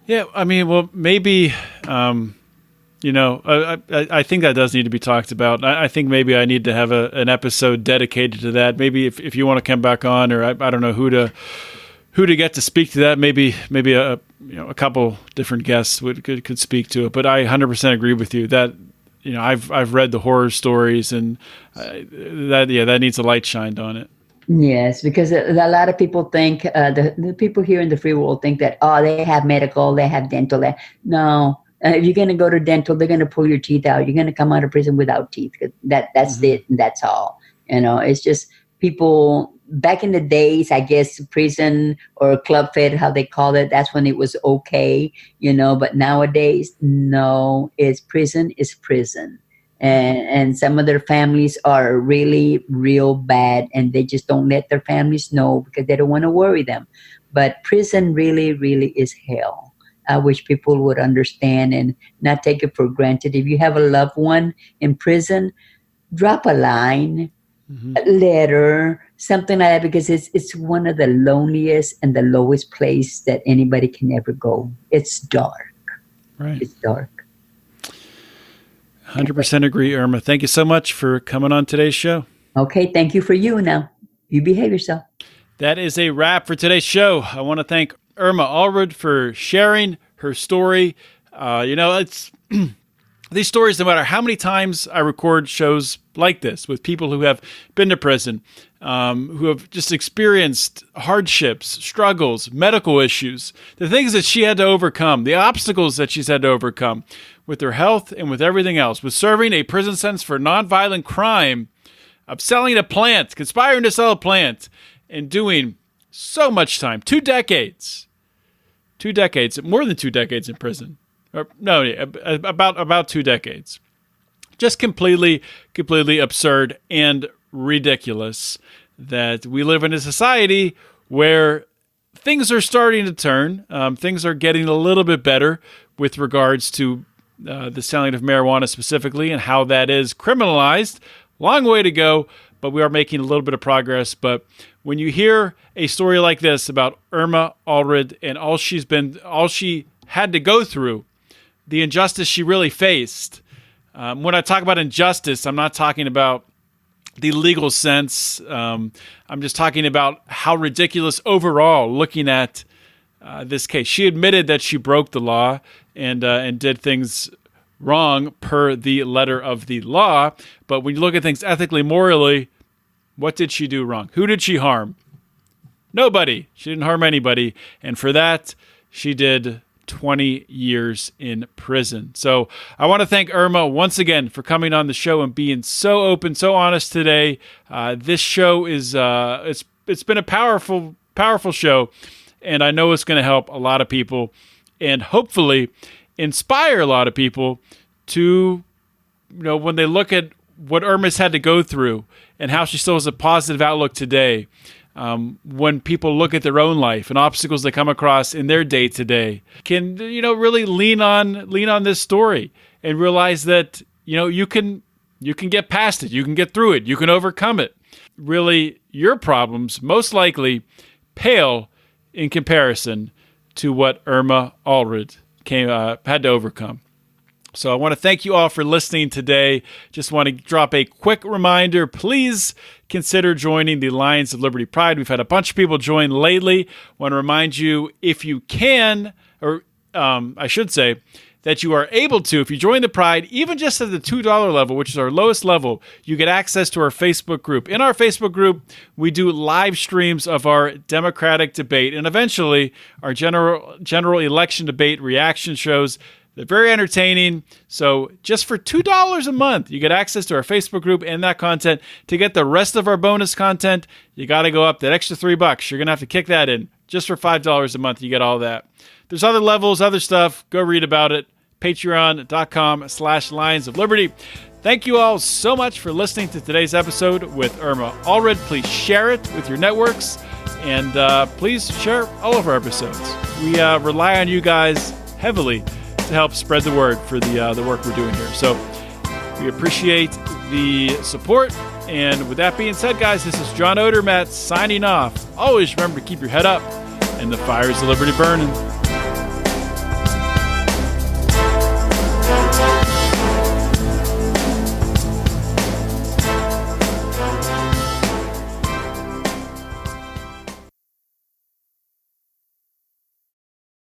Yeah, I mean, well, maybe, you know, I think that does need to be talked about. I think maybe I need to have an episode dedicated to that. Maybe if you want to come back on, or I don't know who to get to speak to that. Maybe a couple different guests could speak to it. But I 100% agree with you that, you know, I've read the horror stories, and that needs a light shined on it. Yes, because a lot of people think, the people here in the free world think that, they have medical, they have dental. No, if you're going to go to dental, they're going to pull your teeth out. You're going to come out of prison without teeth. That's it. And that's all. You know, it's just people back in the days, I guess, prison or club fed, how they call it. That's when it was okay, you know, but nowadays, no, prison is prison. And some of their families are really real bad, and they just don't let their families know because they don't want to worry them. But prison really, really is hell. I wish people would understand and not take it for granted. If you have a loved one in prison, drop a line, a letter, something like that, because it's one of the loneliest and the lowest place that anybody can ever go. It's dark. Right. It's dark. 100% agree, Irma. Thank you so much for coming on today's show. Okay, thank you for you now. You behave yourself. That is a wrap for today's show. I want to thank Irma Alred for sharing her story. It's these stories, no matter how many times I record shows like this with people who have been to prison, who have just experienced hardships, struggles, medical issues, the things that she had to overcome, the obstacles that she's had to overcome with her health and with everything else, with serving a prison sentence for nonviolent crime of selling a plant, conspiring to sell a plant, and doing so much time, 2 decades, more than 2 decades in prison. About 2 decades. Just completely absurd and ridiculous that we live in a society where things are starting to turn. Things are getting a little bit better with regards to the selling of marijuana specifically and how that is criminalized. Long way to go, but we are making a little bit of progress. But when you hear a story like this about Irma Alred and all she had to go through, the injustice she really faced. When I talk about injustice, I'm not talking about the legal sense. I'm just talking about how ridiculous overall, looking at this case. She admitted that she broke the law and did things wrong per the letter of the law. But when you look at things ethically, morally, what did she do wrong? Who did she harm? Nobody. She didn't harm anybody. And for that, she did 20 years in prison. So I want to thank Irma once again for coming on the show and being so open, so honest today. This show is it's been a powerful show, and I know it's going to help a lot of people and hopefully inspire a lot of people to, when they look at what Irma's had to go through and how she still has a positive outlook today. When people look at their own life and obstacles they come across in their day to day, can really lean on this story and realize that you can get past it, you can get through it, you can overcome it. Really, your problems most likely pale in comparison to what Irma Alred had to overcome. So I want to thank you all for listening today. Just want to drop a quick reminder. Please consider joining the Lions of Liberty Pride. We've had a bunch of people join lately. Want to remind you, if you can, or I should say, that you are able to, if you join the Pride, even just at the $2 level, which is our lowest level, you get access to our Facebook group. In our Facebook group, we do live streams of our Democratic debate and eventually our general election debate reaction shows. They're very entertaining. So just for $2 a month, you get access to our Facebook group and that content. To get the rest of our bonus content, you got to go up that extra $3. You're going to have to kick that in. Just for $5 a month, you get all that. There's other levels, other stuff. Go read about it. patreon.com/Lions of Liberty. Thank you all so much for listening to today's episode with Irma Alred. Please share it with your networks, and please share all of our episodes. We rely on you guys heavily to help spread the word for the work we're doing here. So we appreciate the support. And with that being said, guys, this is John Odermatt signing off. Always remember to keep your head up and the fires of liberty burning.